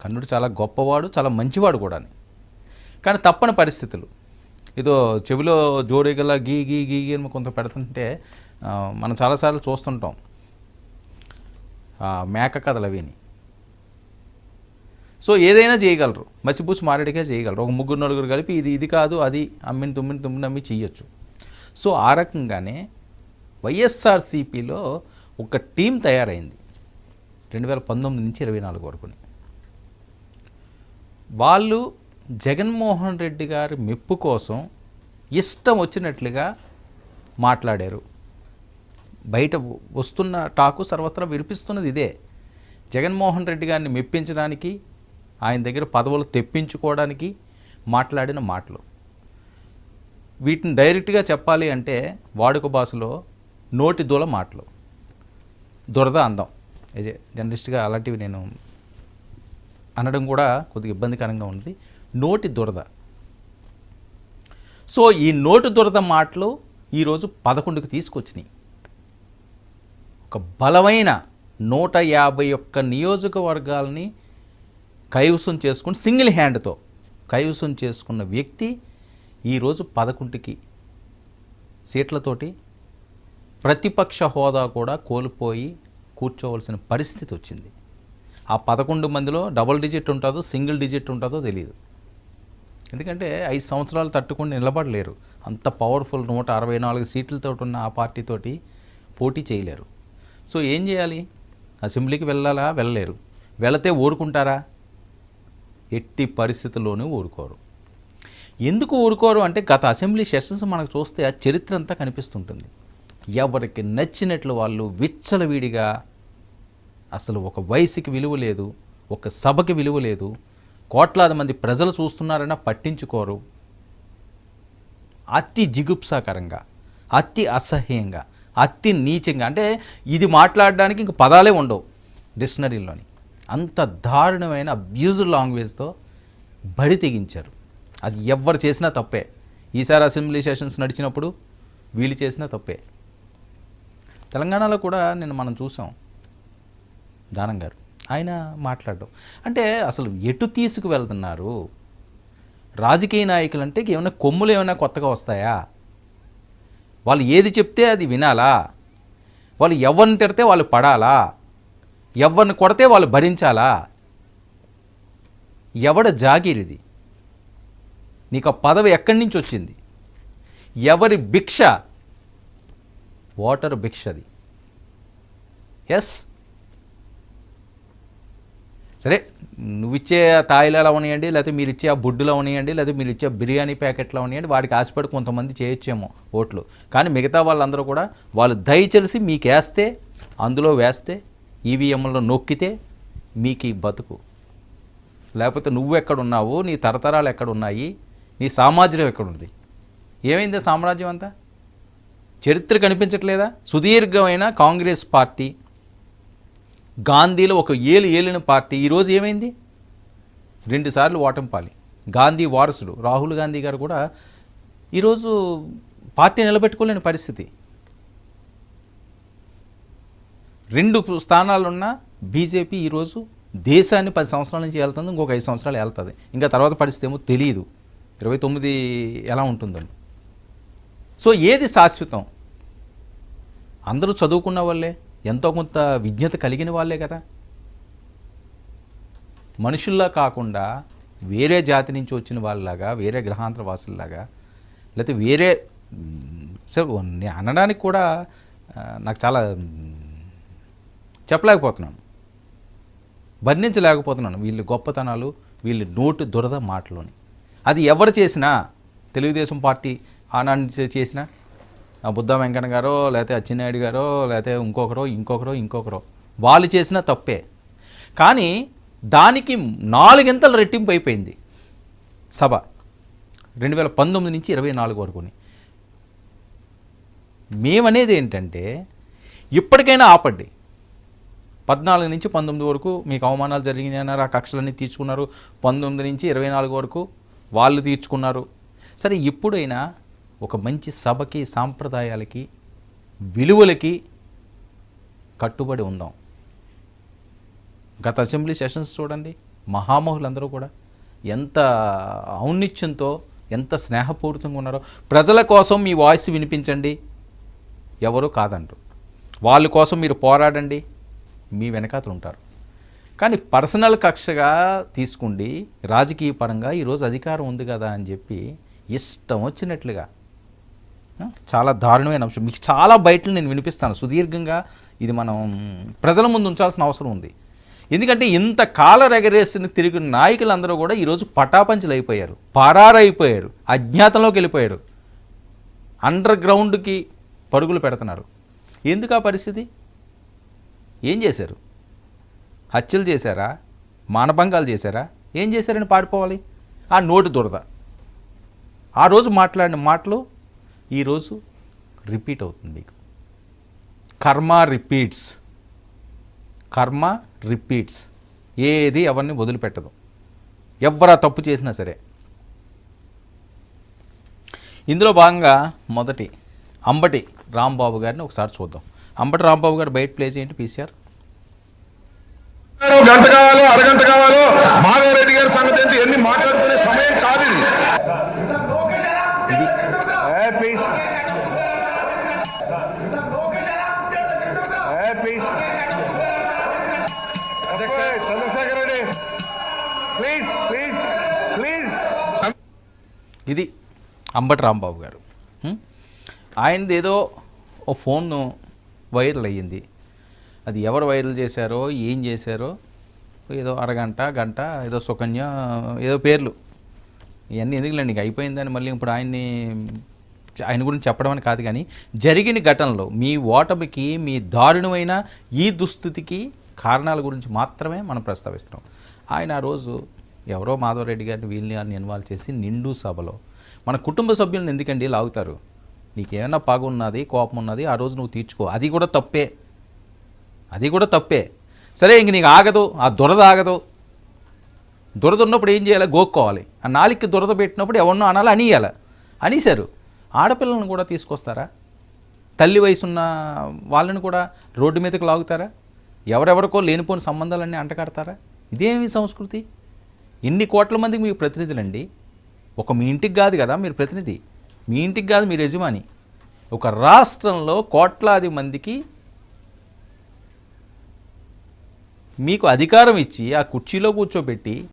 కర్ణుడు చాలా గొప్పవాడు, చాలా మంచివాడు కూడా. కానీ తప్పని పరిస్థితులు, ఏదో చెవిలో జోడిగల గీ గీ గీ గీ అని కొంత పెడుతుంటే మనం చాలాసార్లు చూస్తుంటాం మేక కథలు అవిని. సో ఏదైనా చేయగలరు, మసిపూసి మారేడిగా చేయగలరు. ఒక ముగ్గురు నలుగురు కలిపి ఇది కాదు అది అమ్మిని తుమ్మిని అమ్మి చెయ్యొచ్చు. సో ఆ రకంగానే వైఎస్ఆర్సీపీలో ఒక టీం తయారైంది 2019 నుంచి 24 వరకు. వాళ్ళు జగన్మోహన్ రెడ్డి గారి మెప్పు కోసం ఇష్టం వచ్చినట్లుగా మాట్లాడారు. బయట వస్తున్న టాకు సర్వత్రా వినిపిస్తున్నది ఇదే. జగన్మోహన్ రెడ్డి గారిని మెప్పించడానికి, ఆయన దగ్గర పదవులు తెప్పించుకోవడానికి మాట్లాడిన మాటలు. వీటిని డైరెక్ట్గా చెప్పాలి అంటే వాడుక భాషలో నోటి దూల మాటలు, దురద అందం. జర్నలిస్ట్గా అలాంటివి నేను అనడం కూడా కొద్దిగా ఇబ్బందికరంగా ఉంది. నోటి దురద. సో ఈ నోటి దురద మాటలు ఈరోజు 11కి తీసుకొచ్చినాయి. ఒక బలమైన 151 నియోజకవర్గాలని కైవసం చేసుకుని సింగిల్ హ్యాండ్తో కైవసం చేసుకున్న వ్యక్తి ఈరోజు 11కి సీట్లతోటి ప్రతిపక్ష హోదా కూడా కోల్పోయి కూర్చోవలసిన పరిస్థితి వచ్చింది. ఆ 11 మందిలో డబుల్ డిజిట్ ఉంటుందో సింగిల్ డిజిట్ ఉంటుందో తెలియదు. ఎందుకంటే 5 సంవత్సరాలు తట్టుకొని నిలబడలేరు. అంత పవర్ఫుల్ 164 సీట్లతో ఉన్న ఆ పార్టీతోటి పోటీ చేయలేరు. సో ఏం చేయాలి? అసెంబ్లీకి వెళ్ళాలా? వెళ్ళలేరు. వెళితే ఊరుకుంటారా? ఎట్టి పరిస్థితుల్లోనూ ఊరుకోరు. ఎందుకు ఊరుకోరు అంటే గత అసెంబ్లీ సెషన్స్ మనకు చూస్తే ఆ చరిత్ర అంతా కనిపిస్తుంటుంది. ఎవరికి నచ్చినట్లు వాళ్ళు విచ్చలవిడిగా, అసలు ఒక వయసుకి విలువ లేదు, ఒక సభకి విలువ లేదు, కోట్లాది మంది ప్రజలు చూస్తున్నారన్నా పట్టించుకోరు. అతి జిగుప్సాకరంగా, అతి అసహ్యంగా, అతి నీచంగా, అంటే ఇది మాట్లాడడానికి ఇంక పదాలే ఉండవు డిక్షనరీలోని. అంత దారుణమైన అబ్యూజ్డ్ లాంగ్వేజ్తో బడి తెగించారు. అది ఎవరు చేసినా తప్పే. ఈసారి అసెంబ్లీ సెషన్స్ నడిచినప్పుడు వీళ్ళు చేసినా తప్పే. తెలంగాణలో కూడా మనం చూసాం దానం గారు, ఆయన మాట్లాడడం అంటే అసలు ఎటు తీసుకువెళ్తున్నారు? రాజకీయ నాయకులు అంటే ఏమైనా కొమ్ములు ఏమైనా కొత్తగా వస్తాయా? వాళ్ళు ఏది చెప్తే అది వినాలా? వాళ్ళు ఎవరిని తిడితే వాళ్ళు పడాలా? ఎవరిని కొడితే వాళ్ళు భరించాలా? ఎవడ జాగీరిది? నీకు ఆ పదవి ఎక్కడి నుంచి వచ్చింది? ఎవరి భిక్ష? వాటర్ భిక్షది. ఎస్, సరే, నువ్విచ్చే తాయిలాలు అవనియండి, లేకపోతే మీరు ఇచ్చే ఆ బుడ్డులో అవనియండి, లేకపోతే మీరు ఇచ్చే బిర్యానీ ప్యాకెట్లో అవనియండి, వాడికి ఆశపడి కొంతమంది చేయొచ్చేమో ఓట్లు. కానీ మిగతా వాళ్ళందరూ కూడా వాళ్ళు దయచేసి మీకు వేస్తే, అందులో వేస్తే, ఈవీఎంలో నొక్కితే మీకు ఈ బతుకు. లేకపోతే నువ్వు ఎక్కడున్నావు, నీ తరతరాలు ఎక్కడున్నాయి, నీ సామ్రాజ్యం ఎక్కడుంది? ఏమైంది సామ్రాజ్యం అంతా? చరిత్ర కనిపించట్లేదా? సుదీర్ఘమైన కాంగ్రెస్ పార్టీ, గాంధీలో ఒక ఏలిన పార్టీ ఈరోజు ఏమైంది? 2 సార్లు ఓటమి పాలి. గాంధీ వారసుడు రాహుల్ గాంధీ గారు కూడా ఈరోజు పార్టీ నిలబెట్టుకోలేని పరిస్థితి. 2 స్థానాలున్న బీజేపీ ఈరోజు దేశాన్ని 10 సంవత్సరాల నుంచి వెళ్తుంది, ఇంకొక 5 సంవత్సరాలు వెళ్తుంది. ఇంకా తర్వాత పరిస్థితి ఏమో తెలియదు, 29 ఎలా ఉంటుందని. సో ఏది శాశ్వతం? అందరూ చదువుకున్న వాళ్ళే, ఎంతో కొంత విజ్ఞత కలిగిన వాళ్ళే కదా. మనుషుల్లా కాకుండా వేరే జాతి నుంచి వచ్చిన వాళ్ళలాగా, వేరే గ్రహాంతర వాసుల్లాగా, లేకపోతే వేరే అనడానికి కూడా నాకు చాలా చెప్పలేకపోతున్నాను, వర్ణించలేకపోతున్నాను వీళ్ళు గొప్పతనాలు, వీళ్ళు నోటి దురద మాటలోని. అది ఎవరు చేసినా, తెలుగుదేశం పార్టీ ఆనాడు చేసినా, బుద్ధా వెంకన్న గారో, లేకపోతే అచ్చెన్నాయుడు గారో, లేకపోతే ఇంకొకరో వాళ్ళు చేసినా తప్పే. కానీ దానికి 4 గంటలు రెట్టింపు అయిపోయింది సభ 2019 నుంచి 24 వరకుని. మేమనేది ఏంటంటే ఇప్పటికైనా ఆపండి. 14 నుంచి 19 వరకు మీకు అవమానాలు జరిగినాయన్నారు, ఆ కక్షలన్నీ తీర్చుకున్నారు. 19 నుంచి 24 వరకు వాళ్ళు తీర్చుకున్నారు. సరే, ఇప్పుడైనా ఒక మంచి సభకి, సాంప్రదాయాలకి, విలువలకి కట్టుబడి ఉందాం. గత అసెంబ్లీ సెషన్స్ చూడండి, మహామహులందరూ కూడా ఎంత ఔన్నిత్యంతో, ఎంత స్నేహపూరితంగా ఉన్నారో. ప్రజల కోసం మీ వాయిస్ వినిపించండి, ఎవరు కాదంటారు. వాళ్ళ కోసం మీరు పోరాడండి, మీ వెనకాతలు ఉంటారు. కానీ పర్సనల్ కక్షగా తీసుకుండి రాజకీయ పరంగా ఈరోజు అధికారం ఉంది కదా అని చెప్పి ఇష్టం వచ్చినట్లుగా చాలా దారుణమైన అంశం. మీకు చాలా బయటలు నేను వినిపిస్తాను సుదీర్ఘంగా. ఇది మనం ప్రజల ముందు ఉంచాల్సిన అవసరం ఉంది. ఎందుకంటే ఇంత కాలర్ ఎగరేసిన తిరిగిన నాయకులందరూ కూడా ఈరోజు పటాపంచలు అయిపోయారు, పరారైపోయారు, అజ్ఞాతంలోకి వెళ్ళిపోయారు, అండర్ గ్రౌండ్కి పరుగులు పెడుతున్నారు. ఎందుకు ఆ పరిస్థితి? ఏం చేశారు? హత్యలు చేశారా? మానభంగాలు చేశారా? ఏం చేశారని పారిపోవాలి? ఆ నోటి దురద, ఆ రోజు మాట్లాడిన మాటలు ఈరోజు రిపీట్ అవుతుంది మీకు. కర్మ రిపీట్స్, కర్మ రిపీట్స్. ఏది ఎవరిని వదిలిపెట్టదు, ఎవరా తప్పు చేసినా సరే. ఇందులో భాగంగా మొదటి అంబటి రాంబాబు గారిని ఒకసారి చూద్దాం. అంబటి రాంబాబు గారు బయట ప్లే చేయండి పీసీఆర్. గంట కావాలో అరగంట కావాలో మాధవరెడ్డి గారి సంగతి ఏంటి ఎన్ని మాట్లాడుకునే సమయం కాదు ఇది. Chandrasekhar Reddy please please please. ఇది అంబటి రాంబాబు గారు. ఆయనది ఏదో ఓ ఫోన్ వైరల్ అయ్యింది. అది ఎవరు వైరల్ చేశారో, ఏం చేశారో, ఏదో అరగంట గంట ఏదో సుకన్య ఏదో పేర్లు, ఇవన్నీ ఎందుకులేండి, నీకు అయిపోయిందని మళ్ళీ ఇప్పుడు ఆయన గురించి చెప్పడం అని కాదు. కానీ జరిగిన ఘటనలో మీ ఓటమికి, మీ దారుణమైన ఈ దుస్థితికి కారణాల గురించి మాత్రమే మనం ప్రస్తావిస్తున్నాం. ఆయన ఆ రోజు ఎవరో మాధవరెడ్డి గారిని వీళ్ళని ఇన్వాల్వ్ చేసి నిండు సభలో మన కుటుంబ సభ్యులను ఎందుకండి లాగుతారు? నీకేమైనా పగ ఉన్నది, కోపం ఉన్నది, ఆ రోజు నువ్వు తీర్చుకో. అది కూడా తప్పే, అది కూడా తప్పే. సరే, ఇంక నీకు ఆగదు, ఆ దురద ఆగదు. దురద ఉన్నప్పుడు ఏం చేయాలి? గోక్కోవాలి. ఆ నాలికి దురద పెట్టినప్పుడు ఎవరినో అనాలి, అనియాలి. అనేశారు. ఆడపిల్లలను కూడా తీసుకొస్తారా? తల్లి వయసున్న వాళ్ళని కూడా రోడ్డు మీదకి లాగుతారా? ఎవరెవరికో లేనిపోని సంబంధాలన్నీ అంటకడతారా? ఇదేమి సంస్కృతి? ఇన్ని కోట్ల మందికి మీకు ప్రతినిధులండి. ఒక మీ ఇంటికి కాదు కదా మీరు ప్రతినిధి, మీ ఇంటికి కాదు మీరు యజమాని. ఒక రాష్ట్రంలో కోట్లాది మందికి మీకు అధికారం ఇచ్చి ఆ కుర్చీలో కూర్చోబెట్టి